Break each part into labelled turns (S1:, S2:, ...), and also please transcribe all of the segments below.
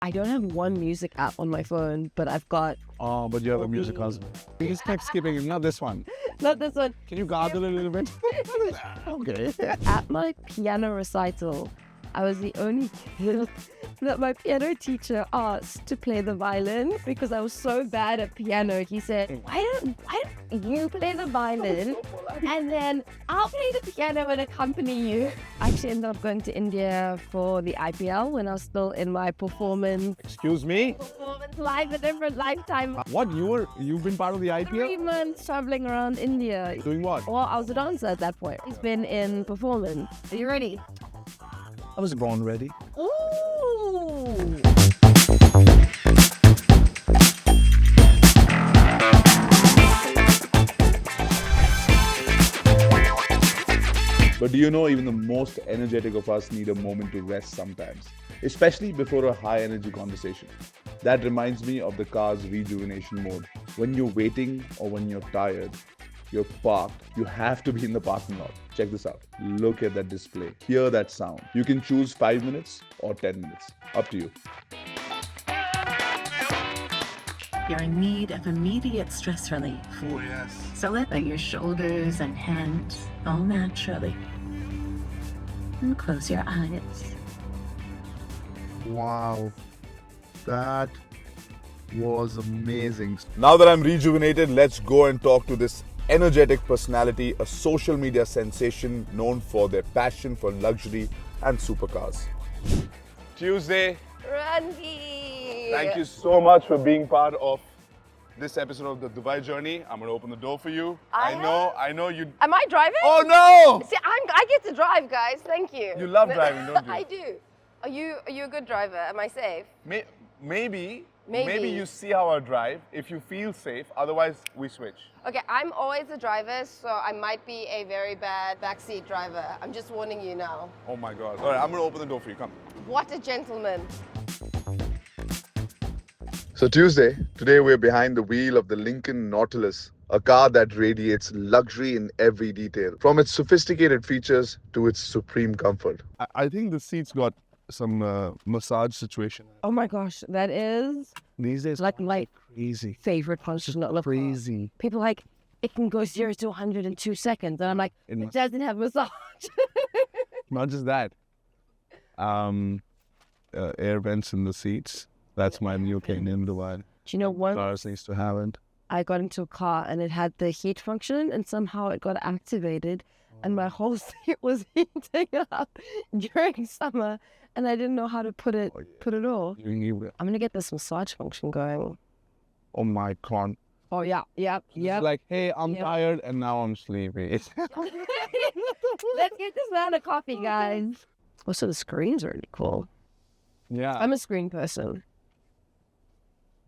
S1: I don't have one music app on my phone, but I've got...
S2: Oh, but you have a music husband. You just kept skipping it, not this one.
S1: Not this one.
S2: Can you gargle a little bit? Okay.
S1: At my piano recital, I was the only kid that my piano teacher asked to play the violin because I was so bad at piano. He said, why don't you play the violin and then I'll play the piano and accompany you. I actually ended up going to India for the IPL when I was still in my performance life, a different lifetime.
S2: What? You've been part of the IPL?
S1: 3 months traveling around India.
S2: Doing what?
S1: Well, I was a dancer at that point. He's been in performance. Are you ready?
S2: I was born ready.
S1: Ooh!
S3: But do you know even the most energetic of us need a moment to rest sometimes, especially before a high energy conversation. That reminds me of the car's rejuvenation mode. When you're waiting or when you're tired, you're parked, you have to be in the parking lot. Check this out. Look at that display. Hear that sound. You can choose 5 minutes or 10 minutes. Up to you.
S4: You're in need of immediate stress relief.
S2: Oh, yes.
S4: So let your shoulders and hands fall naturally. And close your eyes.
S3: Wow. That was amazing.
S5: Now that I'm rejuvenated, let's go and talk to this energetic personality, a social media sensation known for their passion for luxury and supercars. Tuesday,
S1: Rannvijay!
S5: thank you so much for being part of this episode of the Dubai journey. I'm gonna open the door for you. I know you.
S1: Am I driving?
S5: Oh no!
S1: See, I get to drive, guys. Thank you.
S5: You love driving, don't you?
S1: I do. Are you a good driver? Am I safe?
S5: Maybe you see how I drive if you feel safe. Otherwise, we switch.
S1: Okay, I'm always a driver, so I might be a very bad backseat driver. I'm just warning you now.
S5: Oh my God! All right, I'm gonna open the door for you. Come.
S1: What a gentleman.
S3: So Tuesday, today we're behind the wheel of the Lincoln Nautilus, a car that radiates luxury in every detail, from its sophisticated features to its supreme comfort.
S2: I think the seats got some massage situation.
S1: Oh my gosh, that is
S2: These days,
S1: like my
S2: crazy.
S1: favorite function of the car.
S2: Crazy.
S1: People are like, it can go 0 to 100 in 2 seconds. And I'm like, it doesn't have massage.
S2: Not just that. Air vents in the seats. That's my new Kenyan Dubai.
S1: Do you know one?
S2: Cars needs to have it.
S1: I got into a car and it had the heat function and somehow it got activated and my whole seat was heating up during summer and I didn't know how to put it off. I'm gonna get this massage function going.
S2: Oh my God.
S1: Oh yeah, yep.
S2: It's like, hey, I'm tired and now I'm sleepy.
S1: Let's get this man a coffee, guys. Also, the screen's really cool.
S2: Yeah.
S1: I'm a screen person.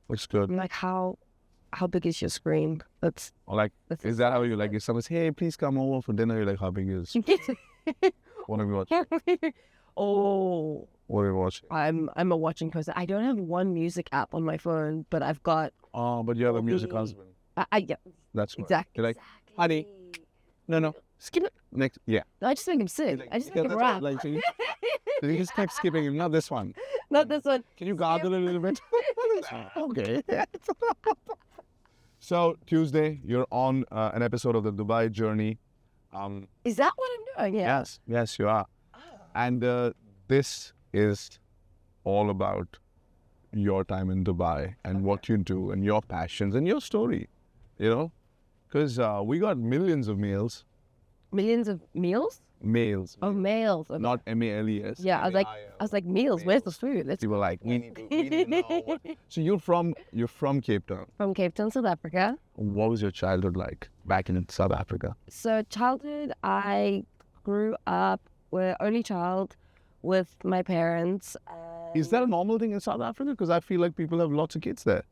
S2: Looks good.
S1: I'm like, how big is your screen? That's
S2: Is that how you like? If someone says, hey, please come over for dinner, you're like, how big is? What are we watching?
S1: Oh.
S2: What are we watching?
S1: I'm a watching person. I don't have one music app on my phone, but I've got...
S2: Oh, but you have a music husband.
S1: Yeah.
S2: That's right.
S1: Exactly.
S2: You're like, honey, no.
S1: Skip it.
S2: Next, yeah.
S1: No, I just make him sing. I just make him rap.
S2: So you just kept skipping him, not this one.
S1: Not this one.
S2: Can you gargle a little bit? Okay. So, Tuesday, you're on an episode of the Dubai journey.
S1: Is that what I'm doing? Yeah.
S2: Yes, you are. And this is all about your time in Dubai and what you do and your passions and your story, you know? Because we got millions of mails.
S1: Millions of meals?
S2: Mails.
S1: Oh, mails. Okay.
S2: Not M-A-L-E-S.
S1: Yeah, I was like, meals. Where's the food? Let's
S2: People were like, we need to know what. So you're from Cape Town.
S1: From Cape Town, South Africa.
S2: What was your childhood like back in South Africa?
S1: So childhood, I grew up only child with my parents.
S2: Is that a normal thing in South Africa? Because I feel like people have lots of kids there.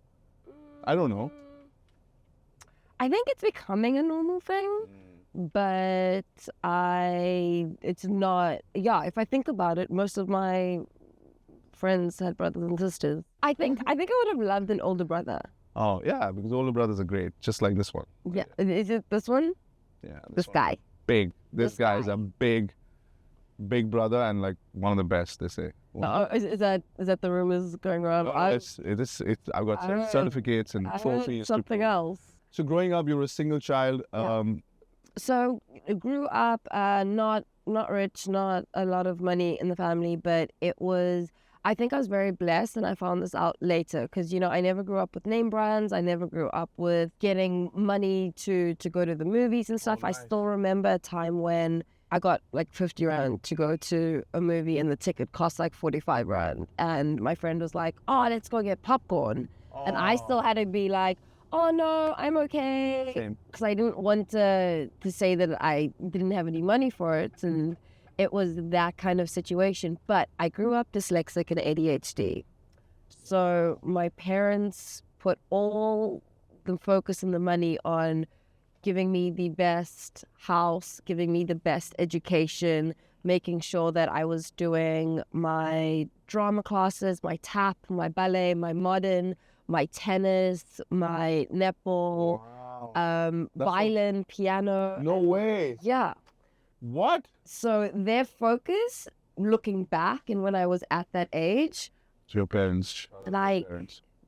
S2: I don't know.
S1: I think it's becoming a normal thing, but it's not. Yeah, if I think about it, most of my friends had brothers and sisters. I think I would have loved an older brother.
S2: Oh yeah, because older brothers are great, just like this one.
S1: Yeah, is it this one?
S2: Yeah,
S1: This
S2: one.
S1: guy.
S2: Big. This guy is
S1: guy.
S2: a big brother and like one of the best, they say.
S1: Is that the rumors going around?
S2: I've got
S1: I-
S2: certificates and
S1: I heard
S2: trophies.
S1: something else.
S2: So growing up, you were a single child.
S1: So I grew up not rich, not a lot of money in the family, but I think I was very blessed, and I found this out later because, I never grew up with name brands. I never grew up with getting money to go to the movies and stuff. I still remember a time when I got like 50 Rand to go to a movie and the ticket cost like 45 Rand. And my friend was like, oh, let's go get popcorn. And I still had to be like, oh no, I'm okay.
S2: Same.
S1: Because I didn't want to say that I didn't have any money for it. And it was that kind of situation. But I grew up dyslexic and ADHD. So my parents put all the focus and the money on giving me the best house, giving me the best education, making sure that I was doing my drama classes, my tap, my ballet, my modern, my tennis, my netball, violin, piano.
S2: No way.
S1: Yeah.
S2: What?
S1: So their focus, looking back and when I was at that age,
S2: So your parents.
S1: like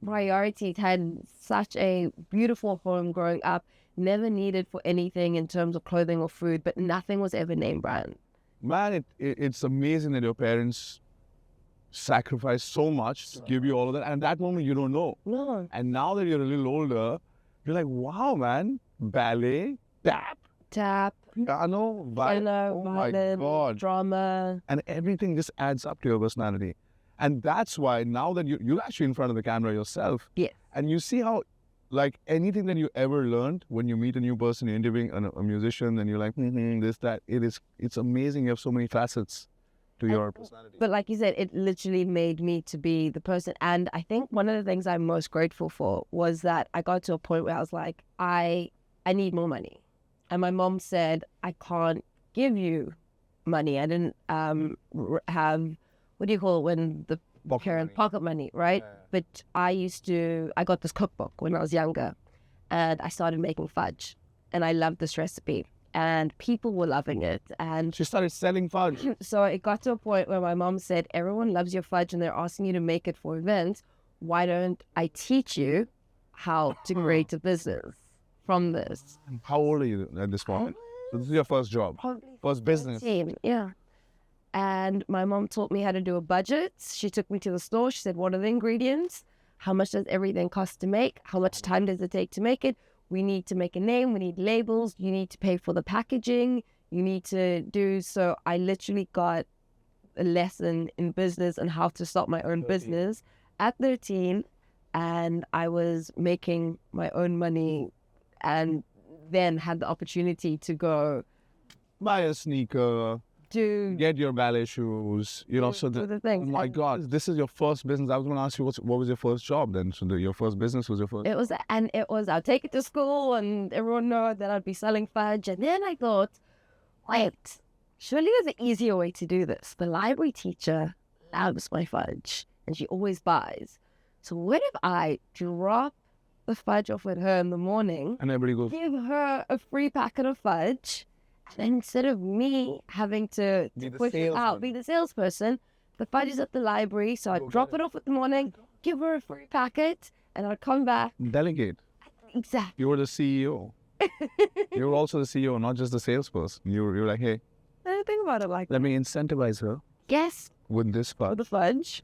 S1: priorities, had such a beautiful home growing up, never needed for anything in terms of clothing or food, but nothing was ever name brand.
S2: Man, it's amazing that your parents sacrificed so much to give you all of that. And at that moment, you don't know.
S1: No.
S2: And now that you're a little older, you're like, wow, man, ballet,
S1: Tap,
S2: piano,
S1: piano,
S2: oh my
S1: violin,
S2: God.
S1: drama.
S2: And everything just adds up to your personality. And that's why now that you're actually in front of the camera yourself,
S1: Yes.
S2: and you see how, like, anything that you ever learned when you meet a new person, you're interviewing a musician, and you're like, this, that, it's amazing. You have so many facets to your personality.
S1: But like you said, it literally made me to be the person. And I think one of the things I'm most grateful for was that I got to a point where I was like, I need more money. And my mom said, I can't give you money. I didn't have, what do you call it when the parent pocket money, right?
S2: Yeah.
S1: But I got this cookbook when I was younger, and I started making fudge, and I loved this recipe, and people were loving it. And
S2: She started selling fudge.
S1: so it got to a point where my mom said, everyone loves your fudge and they're asking you to make it for events. Why don't I teach you how to create a business from this?
S2: How old are you at this point? So this is your first job,
S1: Probably
S2: first business.
S1: 13, yeah. And my mom taught me how to do a budget. She took me to the store. She said, what are the ingredients? How much does everything cost to make? How much time does it take to make it? We need to make a name. We need labels. You need to pay for the packaging. You need to do. So I literally got a lesson in business and how to start my own business at 13. And I was making my own money, and then had the opportunity to go
S2: Buy a sneaker,
S1: do
S2: get your ballet shoes, so
S1: do the things.
S2: oh my
S1: And
S2: God, this is your first business. I was going to ask you, what was your first job then? So your first business was your first?
S1: It was, I'd take it to school and everyone know that I'd be selling fudge. And then I thought, wait, surely there's an easier way to do this. The library teacher loves my fudge and she always buys. So what if I drop the fudge off with her in the morning,
S2: And everybody goes,
S1: give her a free packet of fudge, and then instead of me having to
S2: Be the
S1: push it out,
S2: salesman.
S1: be the salesperson, the fudge is at the library, so I'd drop it off in the morning, give her a free packet, and I'd come back.
S2: delegate.
S1: Exactly.
S2: You were the CEO. You were also the CEO, not just the salesperson. You were like, hey,
S1: I didn't think about it like that.
S2: let me incentivize her
S1: Yes,
S2: with this
S1: for
S2: fudge,
S1: the fudge.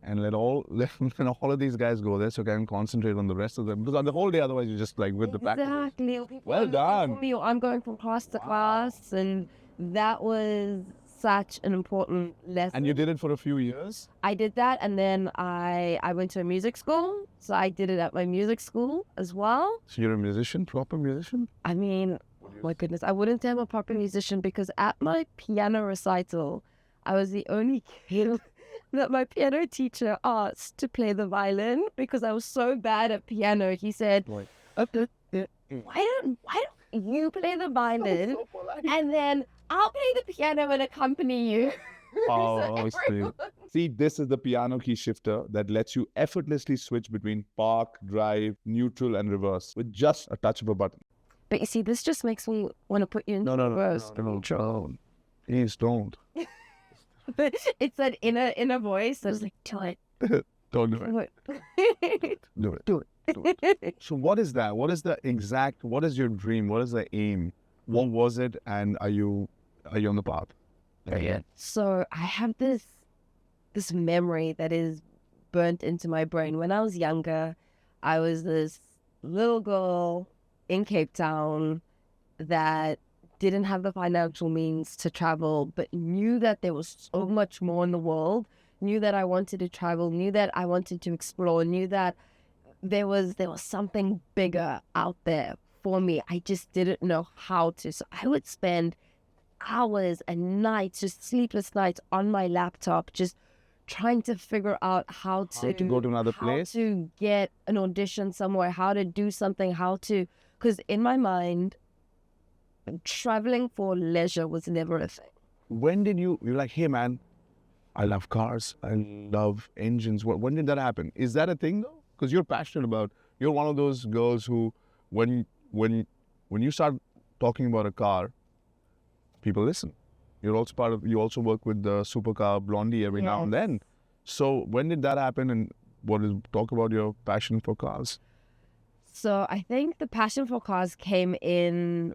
S2: and let all of these guys go there so I can concentrate on the rest of them. Because on the whole day, otherwise, you're just like with the packages.
S1: Exactly. Or people
S2: Well
S1: are looking
S2: done.
S1: for me, or I'm going from class to class, and that was such an important lesson.
S2: And you did it for a few years?
S1: I did that, and then I went to a music school, so I did it at my music school as well.
S2: So you're a musician, proper musician?
S1: I mean, my goodness, I wouldn't say I'm a proper musician because at my piano recital, I was the only kid that my piano teacher asked to play the violin because I was so bad at piano. He said,
S2: Like,
S1: why don't you play the violin and then I'll play the piano and accompany you.
S2: oh,
S1: So
S2: sweet.
S3: See, this is the piano key shifter that lets you effortlessly switch between park, drive, neutral, and reverse with just a touch of a button.
S1: But you see, this just makes me want to put you in reverse.
S2: No. Please don't.
S1: It's that inner voice that's like, do it.
S2: Don't do it. Do it.
S1: Do it.
S2: So what is that? What is your dream? What is the aim? What was it? And are you on the path?
S1: Yeah. So I have this memory that is burnt into my brain. When I was younger, I was this little girl in Cape Town that didn't have the financial means to travel, but knew that there was so much more in the world, knew that I wanted to travel, knew that I wanted to explore, knew that there was something bigger out there for me. I just didn't know how to. So I would spend hours and nights, just sleepless nights on my laptop, just trying to figure out how to
S2: go to another place,
S1: how to get an audition somewhere, how to do something, because in my mind, traveling for leisure was never a thing.
S2: When did you're like, hey man, I love cars, I love engines. When did that happen? Is that a thing though? Because you're passionate about, you're one of those girls who, when you start talking about a car, people listen. You also work with the Supercar Blondie every now and then. So when did that happen, and talk about your passion for cars?
S1: So I think the passion for cars came in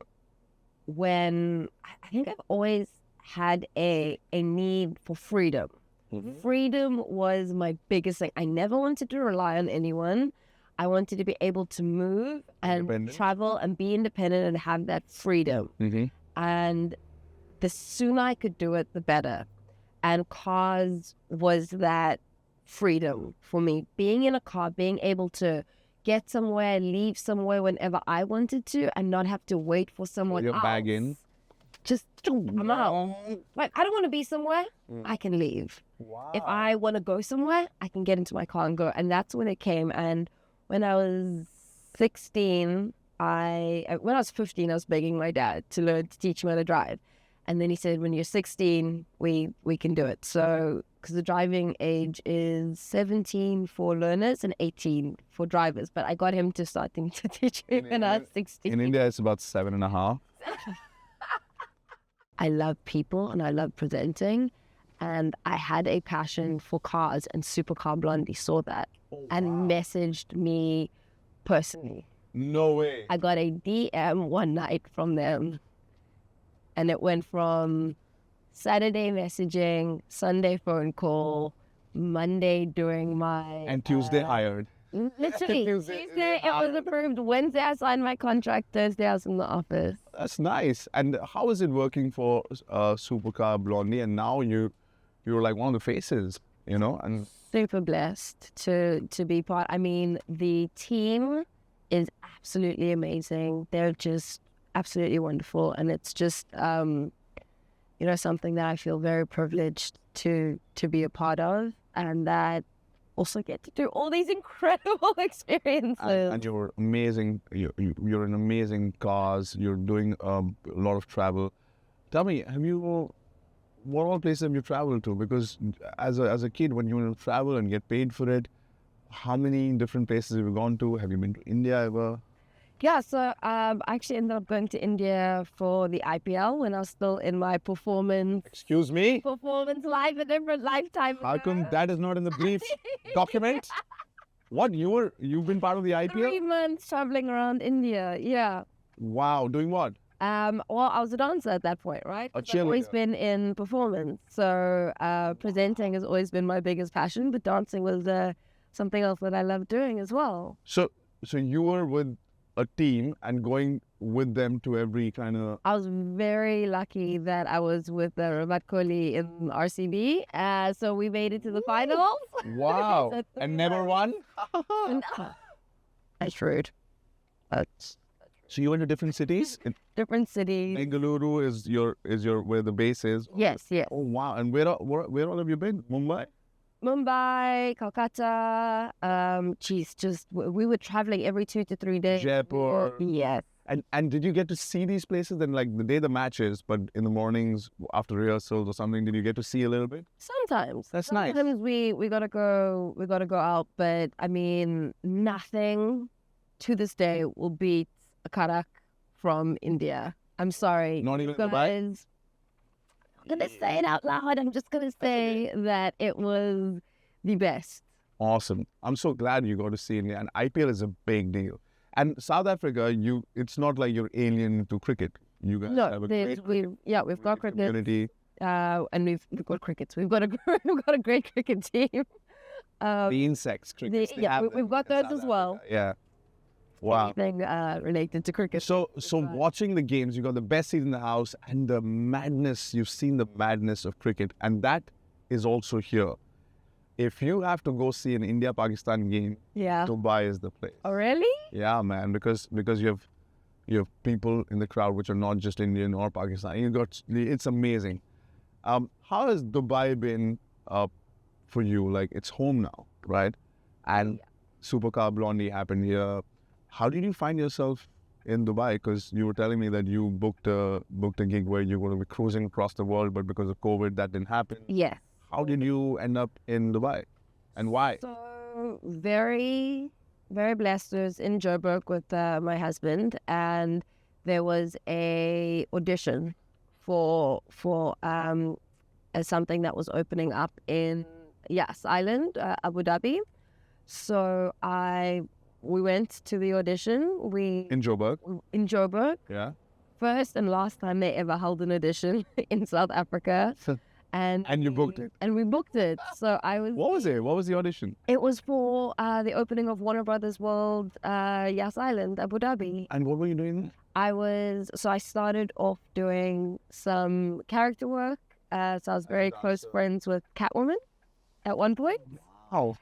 S1: when I think I've always had a need for freedom. Mm-hmm. Freedom was my biggest thing. I never wanted to rely on anyone. I wanted to be able to move and travel and be independent and have that freedom. Mm-hmm. And the sooner I could do it, the better. And cars was that freedom for me. Being in a car, being able to get somewhere, leave somewhere whenever I wanted to, and not have to wait for someone else.
S2: Bag in.
S1: Just I'm out. Like, I don't want to be somewhere, I can leave. Wow. If I want to go somewhere, I can get into my car and go. And that's when it came. And when I was 16, when I was 15, I was begging my dad to teach me how to drive. And then he said, when you're 16, we can do it. So, because the driving age is 17 for learners and 18 for drivers. But I got him to start to teach me when I was 16.
S2: In India, it's about 7.5.
S1: I love people and I love presenting. And I had a passion for cars, and Supercar Blondie saw that and messaged me personally.
S2: No way.
S1: I got a DM one night from them. And it went from Saturday messaging, Sunday phone call, Monday during my...
S2: And Tuesday hired.
S1: Literally, Tuesday it was approved. Wednesday I signed my contract. Thursday I was in the office.
S2: That's nice. And how is it working for Supercar Blondie? And now you're like one of the faces, and
S1: super blessed to be part. I mean, the team is absolutely amazing. They're just absolutely wonderful, and it's just something that I feel very privileged to be a part of, and that also get to do all these incredible experiences.
S2: And you're amazing. You're in amazing cars. You're doing a lot of travel. Tell me, what all places have you traveled to? Because as a kid, when you travel and get paid for it, how many different places have you gone to? Have you been to India ever?
S1: Yeah, so I actually ended up going to India for the IPL when I was still in my performance.
S2: Excuse me?
S1: Performance life, a different lifetime.
S2: How come that is not in the brief document? What? You've been part of the IPL?
S1: 3 months traveling around India, yeah.
S2: Wow, doing what?
S1: Well, I was a dancer at that point, right?
S2: A
S1: I've
S2: cheerleader.
S1: always been in performance. So presenting has always been my biggest passion, but dancing was something else that I love doing as well.
S2: So you were with a team and going with them to every kind of...
S1: I was very lucky that I was with Virat Kohli in RCB. So we made it to the finals.
S2: Wow.
S1: So
S2: and never won?
S1: That's rude.
S2: So you went to different cities?
S1: Different cities.
S2: Bengaluru is your where the base is?
S1: Yes, yes.
S2: Oh, wow. And where all have you been?
S1: Mumbai, Kolkata, we were traveling every 2 to 3 days.
S2: Jaipur.
S1: Yes.
S2: And did you get to see these places then, like the day the matches, but in the mornings after rehearsals or something, did you get to see a little bit?
S1: Sometimes.
S2: That's nice.
S1: Sometimes we gotta go out, but I mean, nothing to this day will beat a karak from India. I'm sorry.
S2: Not even Dubai?
S1: going to say it out loud. I'm just going to say that it was the best.
S2: Awesome. I'm so glad you got to see India. And IPL is a big deal. And South Africa, it's not like you're alien to cricket. You guys have a great
S1: we've got cricket.
S2: community.
S1: And we've got crickets. We've got a great cricket team.
S2: The insects, crickets.
S1: We've got those as well.
S2: Yeah. Wow.
S1: Anything related to cricket.
S2: So watching the games, you got the best seat in the house and the madness. You've seen the madness of cricket, and that is also here. If you have to go see an India-Pakistan game, Dubai is the place.
S1: Oh, really?
S2: Yeah, man, because you have people in the crowd which are not just Indian or Pakistani. It's amazing. How has Dubai been for you? Like, it's home now, right? And Supercar Blondie happened here. How did you find yourself in Dubai? Because you were telling me that you booked a gig where you were going to be cruising across the world, but because of COVID, that didn't happen.
S1: Yes.
S2: How did you end up in Dubai, and why?
S1: So very, very blessed. I was in Joburg with my husband, and there was a audition for something that was opening up in Island, Abu Dhabi. So we went to the audition.
S2: In Joburg.
S1: In Joburg.
S2: Yeah.
S1: First and last time they ever held an audition in South Africa. And
S2: you booked it.
S1: And we booked it. So I was.
S2: What was it? What was the audition?
S1: It was for the opening of Warner Brothers World, Yas Island, Abu Dhabi.
S2: And what were you doing?
S1: I started off doing some character work. So I was very close friends with Catwoman at one point.
S2: Wow.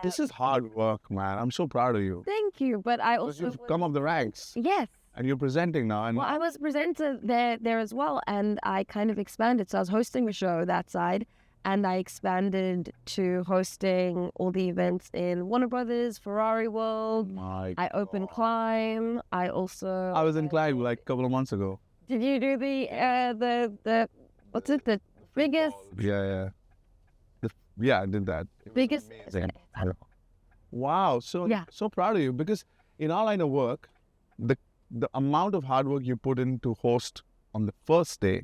S2: This is hard work, man. I'm so proud of you.
S1: Thank you. But I also.
S2: You've come up the ranks.
S1: Yes.
S2: And you're presenting now. And
S1: I was presenter there as well, and I kind of expanded. So I was hosting a show that side, and I expanded to hosting all the events in Warner Brothers, Ferrari World. I opened Climb. I was
S2: in Climb like a couple of months ago.
S1: Did you do the what's it? The biggest?
S2: Yeah. I did that.
S1: Biggest?
S2: Wow. So proud of you, because in our line of work, the amount of hard work you put in to host on the first day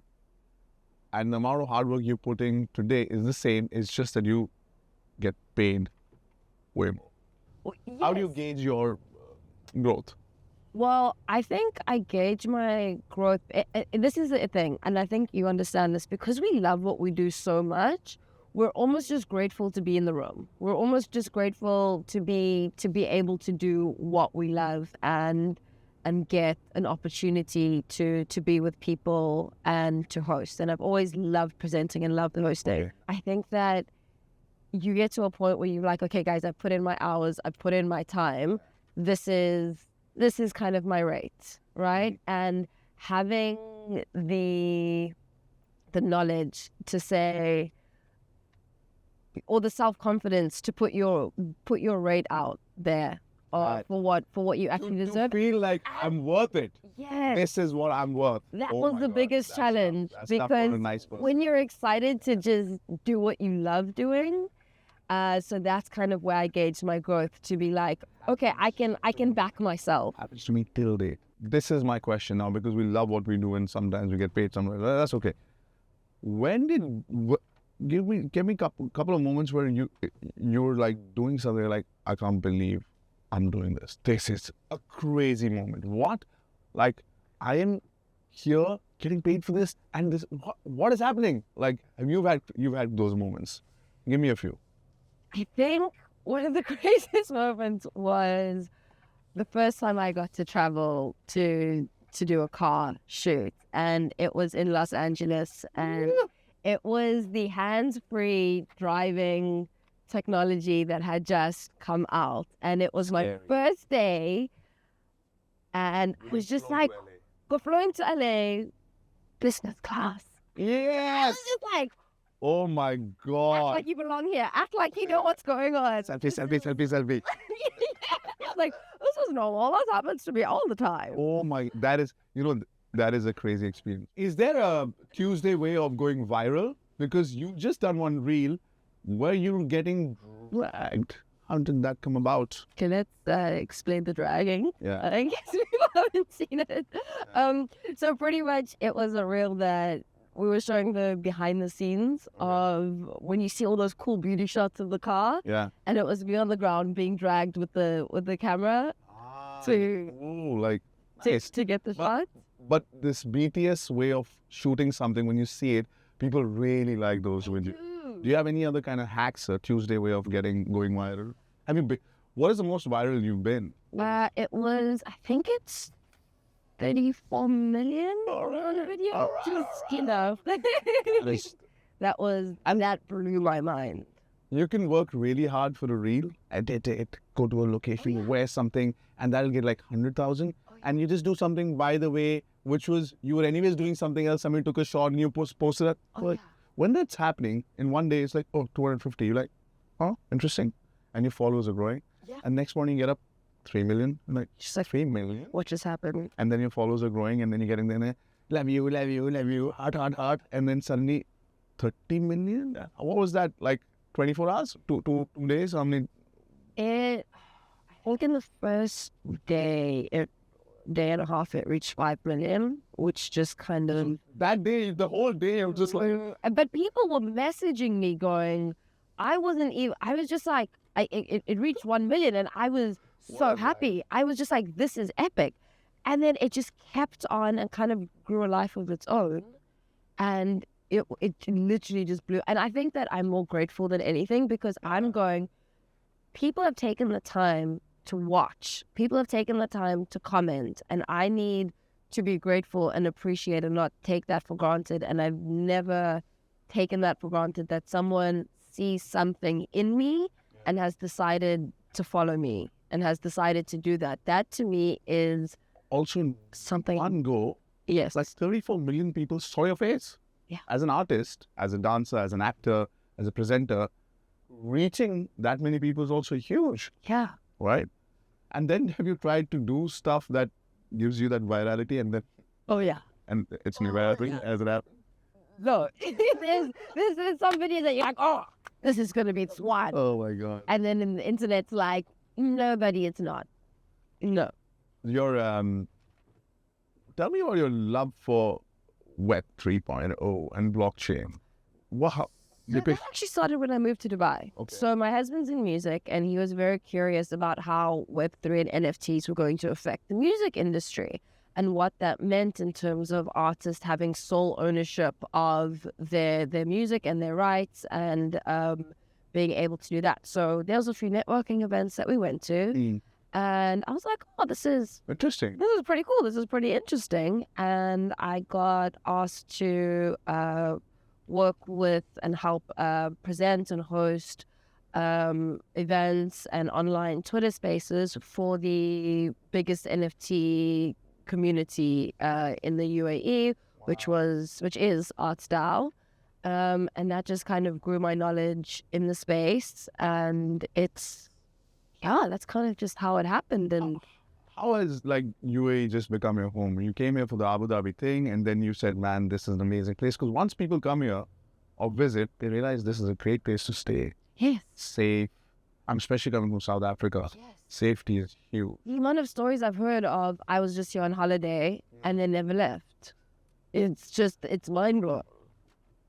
S2: and the amount of hard work you put in today is the same. It's just that you get paid way more.
S1: Well, yes.
S2: How do you gauge your growth?
S1: Well, I think I gauge my growth. This is a thing, and I think you understand this, because we love what we do so much. We're almost just grateful to be in the room. We're almost just grateful to be able to do what we love and get an opportunity to be with people and to host. And I've always loved presenting and loved the hosting. Okay. I think that you get to a point where you're like, okay, guys, I've put in my hours, I've put in my time. This is kind of my rate, right? And having the knowledge to say, or the self-confidence to put your rate out there. For what you actually deserve.
S2: To feel like I'm worth it.
S1: Yes.
S2: This is what I'm worth.
S1: That was the biggest challenge, because when you're excited to just do what you love doing, so that's kind of where I gauge my growth, to be like, okay, I can back myself.
S2: Happens to me till date. This is my question now, because we love what we do and sometimes we get paid somewhere. That's okay. Give me a couple of moments where you're like doing something like, I can't believe I'm doing this. This is a crazy moment. What? Like, I am here getting paid for this, and this. What is happening? Like, you've had those moments. Give me a few.
S1: I think one of the craziest moments was the first time I got to travel to do a car shoot, and it was in Los Angeles, and it was the hands-free driving technology that had just come out, and it was my first day, and it was just like, go flying to LA, business class.
S2: Yes.
S1: I was just like,
S2: oh my God.
S1: Act like you belong here. Act like you know what's going on.
S2: Selfie.
S1: Like, this is normal. This happens to me all the time.
S2: Oh my, that is a crazy experience. Is there a Tuesday way of going viral? Because you've just done one reel where you're getting dragged. How did that come about?
S1: Okay, let's explain the dragging.
S2: Yeah.
S1: In case people haven't seen it. So pretty much it was a reel that we were showing the behind the scenes of when you see all those cool beauty shots of the car.
S2: Yeah.
S1: And it was me on the ground being dragged with the camera
S2: like nice.
S1: to get the shot.
S2: But this BTS way of shooting something, when you see it, people really like those videos. Do you have any other kind of hacks, a Tuesday way of going viral? What is the most viral you've been?
S1: It was, I think it's 34 million on a video. Just, you know, that blew my mind.
S2: You can work really hard for a reel, edit it, go to a location, wear something, and that'll get like 100,000. And you just do something, by the way, which was, you were anyways doing something else, somebody took a shot and you posted it. When that's happening, in one day, it's like, 250. You're like, interesting. And your followers are growing.
S1: Yeah.
S2: And next morning you get up 3 million. I'm like,
S1: Just like,
S2: 3 million?
S1: what just happened?
S2: And then your followers are growing, and then you're getting there, love you, love you, love you, heart. And then suddenly 30 million? What was that? Like 24 hours? Two days? How many?
S1: I think in the first day and a half, it reached 5 million, which just kind of...
S2: That day, the whole day, I was just like...
S1: But people were messaging me going, I was just like, it reached 1 million, and I was so happy. I was just like, this is epic. And then it just kept on and kind of grew a life of its own. And it literally just blew. And I think that I'm more grateful than anything, because I'm going, people have taken the time to watch. People have taken the time to comment, and I need to be grateful and appreciate and not take that for granted. And I've never taken that for granted, that someone sees something in me and has decided to follow me and has decided to do that. That to me is
S2: also
S1: something.
S2: One go,
S1: Yes.
S2: like 34 million people saw your face.
S1: Yeah.
S2: As an artist, as a dancer, as an actor, as a presenter, reaching that many people is also huge.
S1: Yeah.
S2: Right? And then have you tried to do stuff that gives you that virality, and then
S1: Oh yeah.
S2: and it's virality as it happens?
S1: No. There's some videos that you're like, oh, this is gonna be SWAT.
S2: Oh my God.
S1: And then in the internet's like, nobody, it's not. No.
S2: Your tell me about your love for Web 3.0 and blockchain. Wow.
S1: So that actually started when I moved to Dubai.
S2: Okay.
S1: So my husband's in music, and he was very curious about how Web3 and NFTs were going to affect the music industry and what that meant in terms of artists having sole ownership of their music and their rights, and being able to do that. So there was a few networking events that we went to, and I was like, oh, this is
S2: Interesting.
S1: pretty cool. This is pretty interesting. And I got asked to work with and help present and host events and online Twitter spaces for the biggest NFT community in the UAE, which is ArtsDAO. And that just kind of grew my knowledge in the space, and that's kind of just how it happened. And
S2: How has like UAE just become your home? You came here for the Abu Dhabi thing, and then you said, man, this is an amazing place. Because once people come here or visit, they realize this is a great place to stay.
S1: yes,
S2: Safe. I'm especially coming from South Africa.
S1: yes.
S2: Safety is huge.
S1: The amount of stories I've heard of, I was just here on holiday and then never left. It's mind-blowing.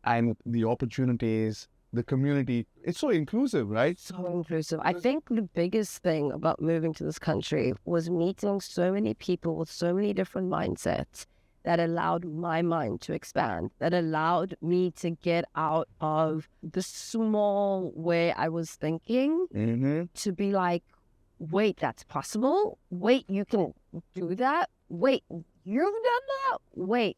S2: And the opportunities, the community, it's so inclusive, right?
S1: So inclusive. I think the biggest thing about moving to this country was meeting so many people with so many different mindsets that allowed my mind to expand, that allowed me to get out of the small way I was thinking to be like, wait, that's possible? Wait, you can do that? Wait, you've done that? Wait,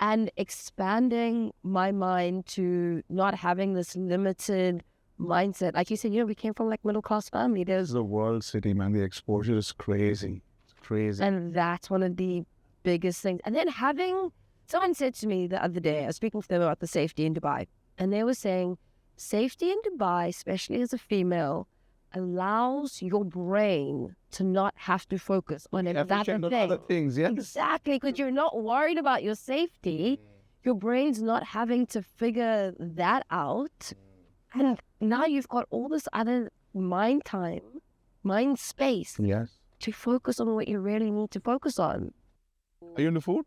S1: and expanding my mind to not having this limited mindset. Like you said, we came from like middle-class family.
S2: It's the world city, man. The exposure is crazy. It's crazy.
S1: And that's one of the biggest things. And then someone said to me the other day, I was speaking to them about the safety in Dubai, and they were saying, safety in Dubai, especially as a female, allows your brain to not have to focus on
S2: other things, yes.
S1: Exactly, because you're not worried about your safety. Your brain's not having to figure that out. And now you've got all this other mind space
S2: Yes.
S1: to focus on what you really need to focus on.
S2: Are you into food?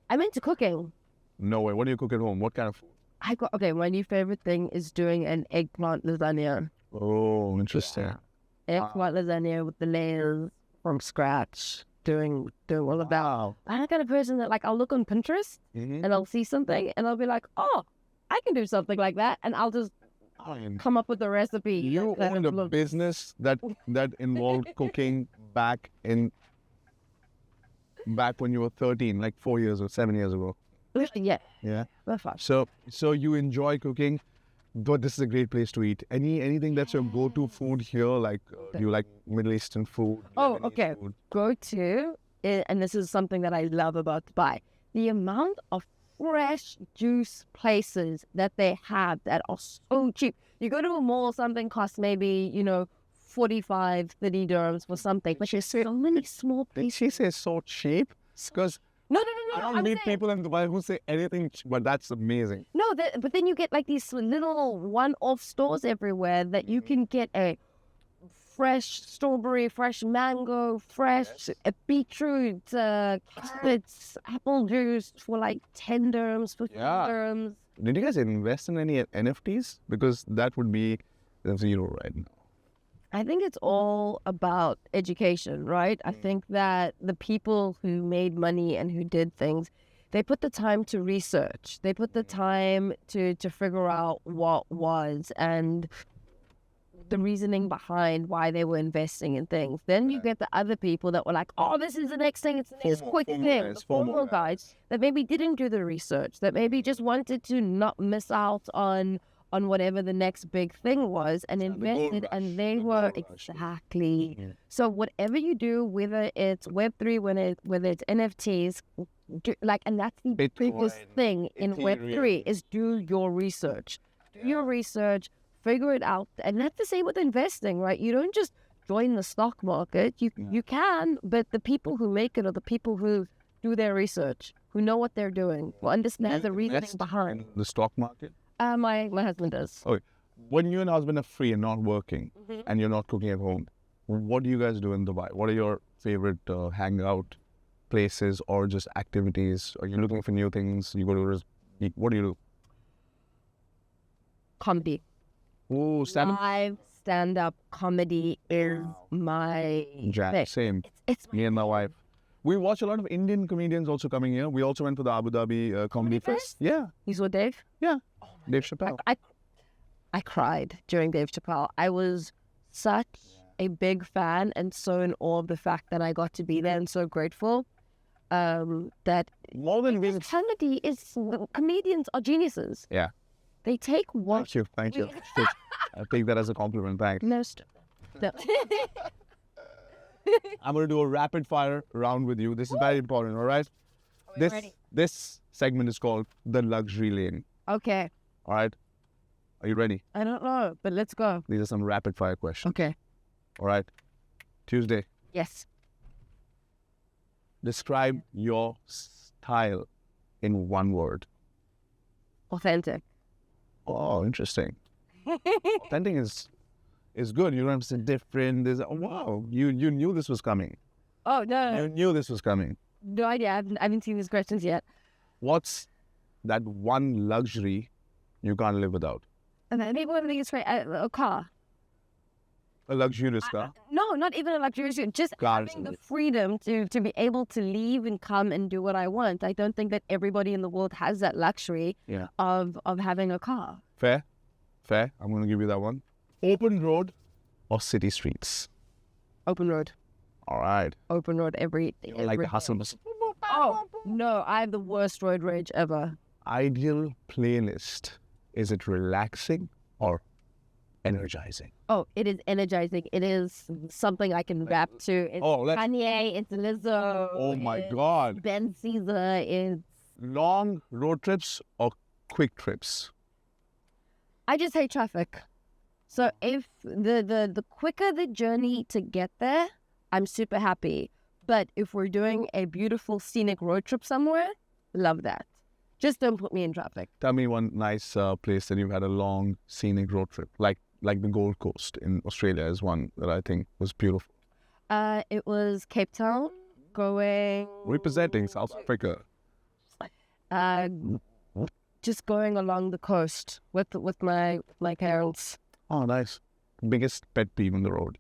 S1: I'm into cooking.
S2: No way. What do you cook at home? What kind of food?
S1: My new favorite thing is doing an eggplant lasagna.
S2: Oh, interesting.
S1: Eggplant lasagna with the layers from scratch. Doing all of that.
S2: Wow.
S1: I'm the kind of person that I'll look on Pinterest
S2: Mm-hmm.
S1: and I'll see something and I'll be like, oh, I can do something like that, and I'll just come up with the recipe.
S2: You
S1: that
S2: owned a
S1: looks-
S2: business that involved cooking back when you were 13, like 4 years or 7 years ago.
S1: Yeah,
S2: Yeah.
S1: that's fine.
S2: So you enjoy cooking, but this is a great place to eat. Anything that's your go-to food here? Like you like Middle Eastern food?
S1: Oh,
S2: Lebanese
S1: okay.
S2: food?
S1: Go to, and this is something that I love about Dubai, the amount of fresh juice places that they have that are so cheap. You go to a mall, something costs maybe, 45, 30 dirhams for something, but there's so many small
S2: Did
S1: places.
S2: she say so cheap? Because
S1: No.
S2: I don't
S1: I'm
S2: meet
S1: saying-
S2: people in Dubai who say anything, but that's amazing.
S1: No, but then you get these little one-off stores everywhere that you can get a fresh strawberry, fresh mango, fresh beetroot, carrots, apple juice for 10 dirhams, 15
S2: Yeah.
S1: dirhams.
S2: Did you guys invest in any NFTs? Because that would be zero right now.
S1: I think it's all about education, right? I think that the people who made money and who did things, they put the time to research. They put the time to figure out what was and the reasoning behind why they were investing in things. Then you get the other people that were like, oh, this is the next thing. It's the next quick thing. The formal guys that maybe didn't do the research, that maybe just wanted to not miss out on whatever the next big thing was and invested, and they were exactly. So whatever you do, whether it's Web3, whether it's NFTs, and that's the biggest thing in Web3 is do your research. Do your research, figure it out, and that's the same with investing, right? You don't just join the stock market. You can, but the people who make it are the people who do their research, who know what they're doing, who understand the reasoning behind.
S2: The stock market?
S1: My husband does.
S2: Okay. When you and husband are free and not working and you're not cooking at home, what do you guys do in Dubai? What are your favorite hangout places or just activities? Are you looking for new things? You go to, what do you do?
S1: Comedy.
S2: Oh, stand-up?
S1: Live stand-up comedy is my thing.
S2: Same.
S1: It's
S2: Me and my wife. We watch a lot of Indian comedians also coming here. We also went to the Abu Dhabi Comedy Fest. Yeah.
S1: You saw Dave?
S2: Yeah. Dave Chappelle.
S1: I cried during Dave Chappelle. I was such a big fan and so in awe of the fact that I got to be there and so grateful that
S2: More than being...
S1: comedy is, comedians are geniuses.
S2: Yeah.
S1: They take one.
S2: Thank you. I take that as a compliment. Thanks.
S1: No.
S2: I'm going to do a rapid fire round with you. This is very important, all right? This segment is called the luxury lane,
S1: Okay.
S2: all right? Are you ready?
S1: I don't know, but let's go.
S2: These are some rapid fire questions,
S1: Okay.
S2: all right? Tuesday,
S1: Yes.
S2: describe your style in one word.
S1: Authentic.
S2: Oh, interesting. Authentic is good. You don't have to say different. Wow, you knew this was coming.
S1: Oh, no.
S2: You knew this was coming.
S1: No idea. I haven't seen these questions yet.
S2: What's that one luxury you can't live without?
S1: And then maybe one of the biggest, a car.
S2: A luxurious car?
S1: No, not even a luxurious. Just
S2: Car.
S1: having the freedom to be able to leave and come and do what I want. I don't think that everybody in the world has that luxury
S2: Yeah.
S1: of having a car.
S2: Fair. I'm going to give you that one. Open road or city streets?
S1: Open road.
S2: All right.
S1: Open road every
S2: You don't like the
S1: day.
S2: hustle.
S1: Oh, no. I have the worst road rage ever.
S2: Ideal playlist. Is it relaxing or energizing?
S1: Oh, it is energizing. It is something I can rap to. It's Kanye, it's Lizzo.
S2: Oh my
S1: it's
S2: God.
S1: Ben Caesar, it's...
S2: Long road trips or quick trips?
S1: I just hate traffic. So if the quicker the journey to get there, I'm super happy. But if we're doing a beautiful scenic road trip somewhere, love that. Just don't put me in traffic.
S2: Tell me one nice place that you've had a long scenic road trip, like the Gold Coast in Australia is one that I think was beautiful.
S1: It was Cape Town going...
S2: Representing South Africa.
S1: just going along the coast with my parents.
S2: Oh, nice. Biggest pet peeve on the road?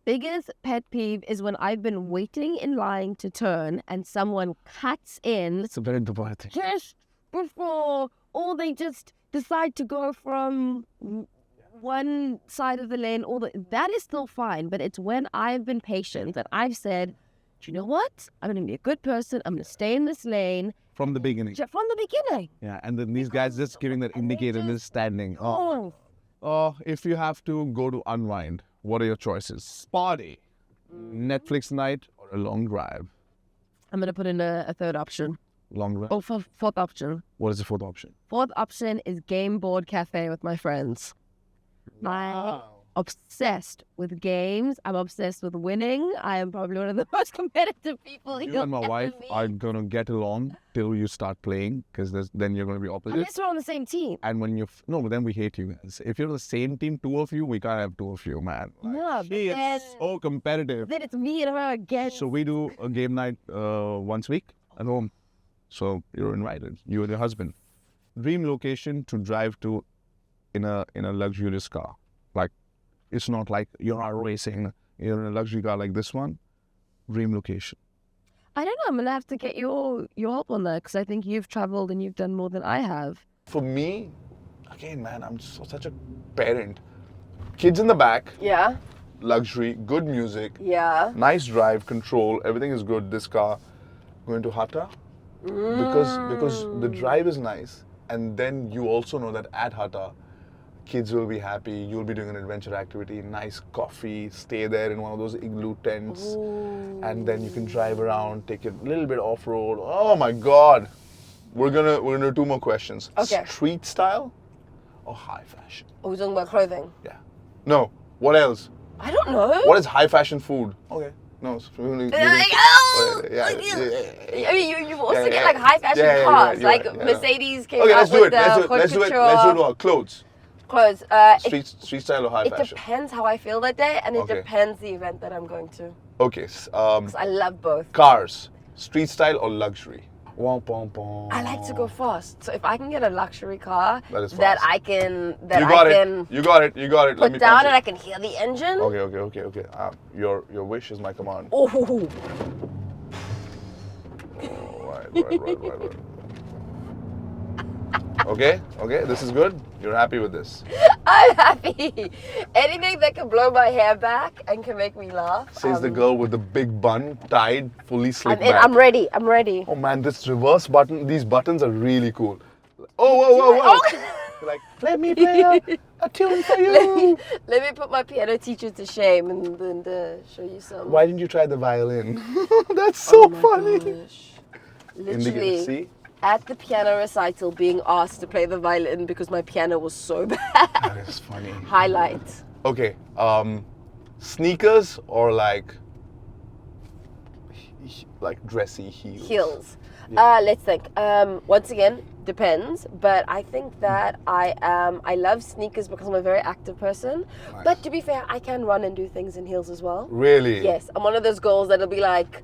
S1: Biggest pet peeve is when I've been waiting in line to turn and someone cuts in
S2: It's a very Dubai thing.
S1: just before, or they just decide to go from one side of the lane. That is still fine, but it's when I've been patient that I've said, do you know what? I'm going to be a good person. I'm going to stay in this lane.
S2: From the beginning.
S1: From the beginning.
S2: Yeah, and then these guys just giving that indicator and just standing. Oh, if you have to go to unwind, what are your choices? Spa day, Netflix night, or a long drive?
S1: I'm going to put in a third option.
S2: Long drive?
S1: Oh, fourth option.
S2: What is the fourth option?
S1: Fourth option is game board cafe with my friends. I'm obsessed with games. I'm obsessed with winning. I am probably one of the most competitive people
S2: You and my wife are going to get along till you start playing, because then you're going to be opposites.
S1: Unless we're on the same team.
S2: And when but then we hate you guys. If you're the same team, two of you, we can't have two of you, man.
S1: No,
S2: She is
S1: then,
S2: so competitive.
S1: then it's me and her again.
S2: So we do a game night once a week at home. So you're invited, you and your husband. Dream location to drive to in a luxurious car. Like, it's not like you're not racing, you're in a luxury car like this one. Dream location.
S1: I don't know. I'm going to have to get your help on that, because I think you've traveled and you've done more than I have.
S5: For me, again, man, I'm such a parent. Kids in the back,
S1: Yeah.
S5: luxury, good music,
S1: Yeah.
S5: nice drive, control, everything is good. This car, going to Hatta, because the drive is nice, and then you also know that at Hatta, kids will be happy, you'll be doing an adventure activity, nice coffee, stay there in one of those igloo tents, and then you can drive around, take it a little bit off-road. Oh my God. We're gonna do two more questions.
S1: Okay.
S5: Street style or high fashion?
S1: Are we talking about clothing?
S5: Yeah. No. What else?
S1: I don't know.
S5: What is high fashion food? Okay. No. It's really,
S1: I mean, you also get like high fashion cars.
S5: you're
S1: Like
S5: right, yeah.
S1: Mercedes came
S5: Okay,
S1: out
S5: let's do
S1: with
S5: it. Let's do
S1: the
S5: it. Let's do it.
S1: couture
S5: Let's do it. All. Clothes.
S1: clothes.
S5: Street style or high
S1: It
S5: fashion?
S1: depends how I feel that day, and it
S5: Okay.
S1: depends the event that I'm going to.
S5: Okay.
S1: 'Cause I love both.
S5: Cars. Street style or luxury? Wom, pom, pom.
S1: I like to go fast, so if I can get a luxury car
S5: That is
S1: that
S5: fast.
S1: I can
S5: You got it. Let
S1: put
S5: me
S1: down
S5: punch
S1: and
S5: it.
S1: I can hear the engine.
S5: Okay. Your wish is my command.
S1: Oh,
S5: Right. Okay, this is good. You're happy with this.
S1: I'm happy. Anything that can blow my hair back and can make me laugh.
S5: Says the girl with the big bun, tied, fully slicked
S1: I'm in.
S5: back.
S1: I'm ready.
S5: Oh man, this reverse button, these buttons are really cool. Oh, whoa. You're like, let me play a tune for you.
S1: Let me put my piano teacher to shame and show you some.
S5: Why didn't you try the violin? That's so funny.
S1: Gosh.
S5: Indicator,
S1: Literally,
S5: see?
S1: at the piano recital, being asked to play the violin because my piano was so bad.
S5: That is funny.
S1: Highlight.
S5: Okay, sneakers or like dressy heels?
S1: Heels.
S5: Yeah.
S1: Let's think. Once again, depends. But I think that I love sneakers because I'm a very active person.
S5: Nice.
S1: But to be fair, I can run and do things in heels as well.
S5: Really?
S1: Yes, I'm one of those girls that'll be like,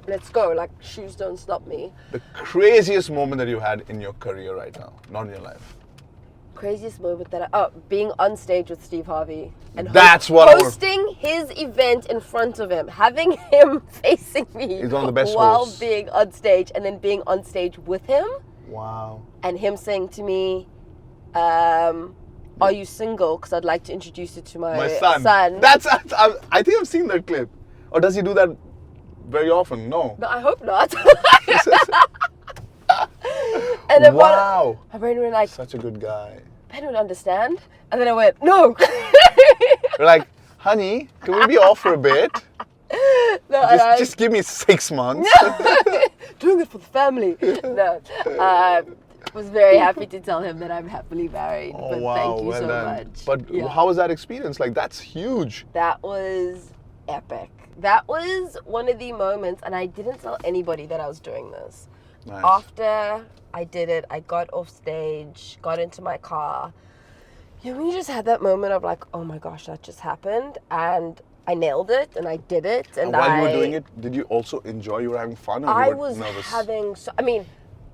S1: let's go. Like, shoes don't stop me.
S5: The craziest moment that you had in your career right now, not in your life.
S1: Craziest moment that being on stage with Steve Harvey and
S5: That's what I want.
S1: hosting his event in front of him, having him facing me
S5: He's one of the best
S1: while
S5: hosts.
S1: being on stage, and then being on stage with him
S5: Wow.
S1: and him saying to me, "Are you single? Because I'd like to introduce you to my
S5: son. I think I've seen that clip. Or does he do that very often? No.
S1: No, I hope not. And then
S5: Wow.
S1: my brain went like,
S5: Such a good guy.
S1: I don't understand. And then I went, no.
S5: You're like, honey, can we be off for a bit?
S1: No,
S5: Just give me 6 months.
S1: doing it for the family. No, was very happy to tell him that I'm happily married.
S5: Oh,
S1: but
S5: wow.
S1: thank you
S5: well
S1: so
S5: done.
S1: much.
S5: But
S1: Yeah.
S5: how was that experience? Like, that's huge.
S1: That was epic. That was one of the moments, and I didn't tell anybody that I was doing this.
S5: Nice.
S1: After I did it, I got off stage, got into my car. You know, we just had that moment of like, oh my gosh, that just happened, and I nailed it, and I did it, and
S5: while you were doing it, did you also enjoy? You were having fun, or
S1: I
S5: you were
S1: was
S5: nervous?
S1: having, I mean,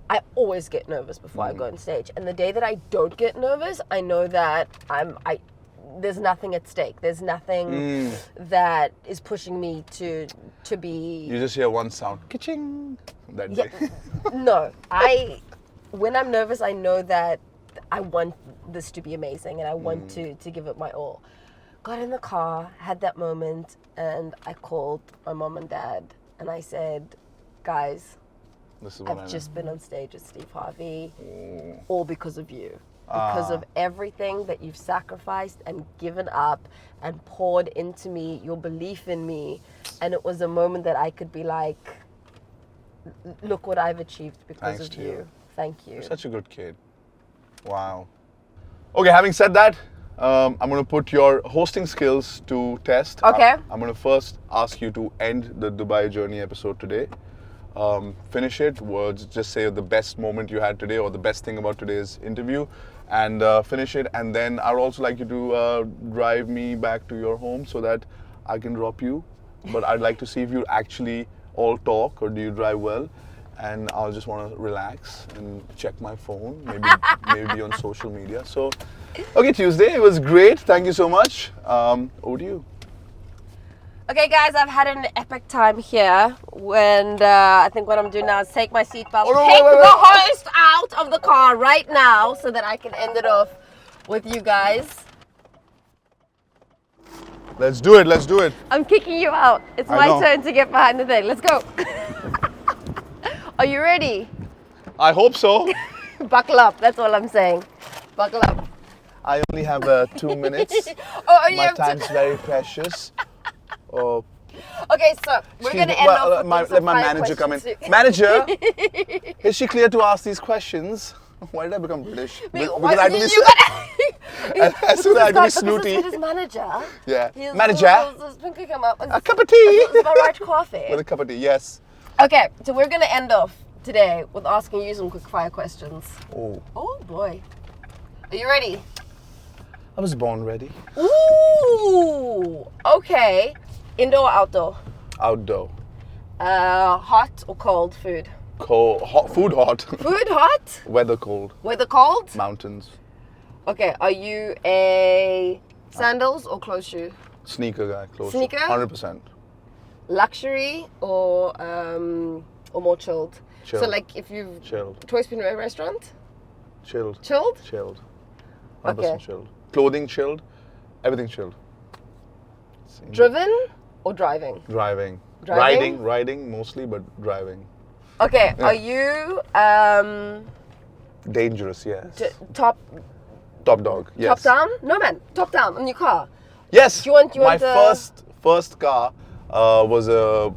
S1: I always get nervous before I go on stage. And the day that I don't get nervous, I know that there's nothing at stake. There's nothing that is pushing me to be.
S5: You just hear one sound, ka-ching, that day.
S1: No, when I'm nervous, I know that I want this to be amazing and I want to give it my all. Got in the car, had that moment, and I called my mom and dad and I said, guys, I've just been on stage with Steve Harvey, all because of you. Because of everything that you've sacrificed and given up and poured into me, your belief in me. And it was a moment that I could be like, look what I've achieved because of you. Thank you.
S5: You're such a good kid. Wow. Okay, having said that, I'm going to put your hosting skills to test.
S1: Okay.
S5: I'm going to first ask you to end the Dubai Journey episode today. Finish it, words, just say the best moment you had today or the best thing about today's interview, and finish it. And then I'd also like you to drive me back to your home so that I can drop you. But I'd like to see if you actually all talk, or do you drive well? And I'll just want to relax and check my phone, maybe be on social media. So, okay, Tuesday, it was great. Thank you so much. Over to you.
S1: Okay, guys, I've had an epic time here. And I think what I'm doing now is take my seatbelt, take the host out of the car right now so that I can end it off with you guys.
S5: Let's do it. Let's do it.
S1: I'm kicking you out. It's my turn to get behind the thing. Let's go. Are you ready?
S5: I hope so.
S1: Buckle up. That's all I'm saying. Buckle up.
S5: I only have 2 minutes. My time's very precious.
S1: Okay, so we're going to end off with
S5: let my manager come in. Manager, is she clear to ask these questions? Why did I become British? Because I had to be as soon as I had to be snooty.
S1: This is his manager.
S5: Yeah.
S1: His
S5: Manager,
S1: come up.
S5: a cup of tea.
S1: Is my right coffee?
S5: With a cup of tea, yes.
S1: Okay, so we're going to end off today with asking you some quick fire questions. Oh boy. Are you ready?
S5: I was born ready.
S1: Ooh, okay. Indoor or outdoor?
S5: Outdoor.
S1: Hot or cold food?
S5: Cold. Hot. Food hot.
S1: Food hot?
S5: Weather cold.
S1: Weather cold?
S5: Mountains.
S1: Okay, are you a sandals or closed shoe?
S5: Sneaker guy. Close.
S1: Sneaker?
S5: 100%.
S1: Luxury or more chilled?
S5: Chilled.
S1: So like if you've...
S5: Chilled.
S1: Toy Spin restaurant?
S5: Chilled.
S1: Chilled?
S5: Chilled. 100%
S1: Okay.
S5: chilled. Clothing chilled. Everything chilled.
S1: Driven or driving?
S5: Driving.
S1: Driving?
S5: Riding mostly, but driving.
S1: Okay,
S5: Yeah.
S1: are you
S5: Dangerous, yes.
S1: top
S5: Dog, yes.
S1: top down? No man, top down on your car.
S5: Yes.
S1: Do you want
S5: my
S1: the...
S5: first car was a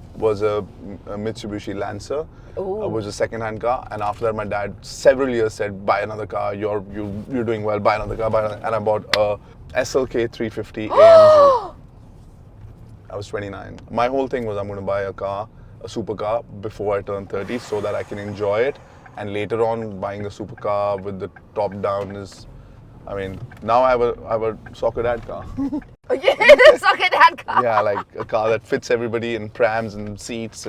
S5: Mitsubishi Lancer.
S1: Ooh.
S5: It was a second-hand car, and after that, my dad several years said, "Buy another car. You're doing well. Buy another car." And I bought a SLK 350 AMG. I was 29. My whole thing was I'm going to buy a supercar before I turn 30, so that I can enjoy it. And later on, buying a supercar with the top down is, I mean, now I have a soccer dad car.
S1: Okay, soccer dad car.
S5: Yeah, like a car that fits everybody in prams and seats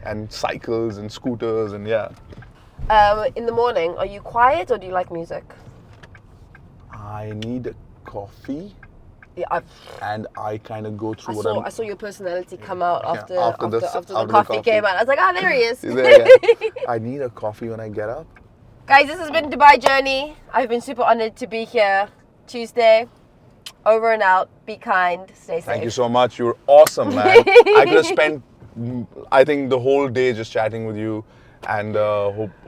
S5: and cycles and scooters and yeah.
S1: In the morning, are you quiet or do you like music?
S5: I need a coffee.
S1: Yeah,
S5: and I kind of go through
S1: I saw your personality come out after
S5: after
S1: the coffee came out. I was like, oh, there he is.
S5: I need a coffee when I get up.
S1: Guys, this has been Dubai Journey. I've been super honored to be here. Tuesday, over and out. Be kind. Stay safe.
S5: Thank you so much. You're awesome, man. I could have spent, I think, the whole day just chatting with you, and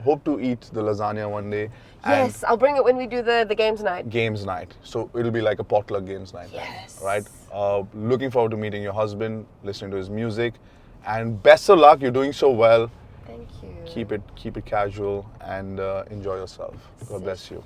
S5: hope to eat the lasagna one day.
S1: Yes, I'll bring it when we do the games night.
S5: Games night. So it'll be like a potluck games night.
S1: Yes.
S5: Right? Looking forward to meeting your husband, listening to his music, and best of luck. You're doing so well.
S1: Thank you.
S5: Keep it casual and enjoy yourself. God bless you.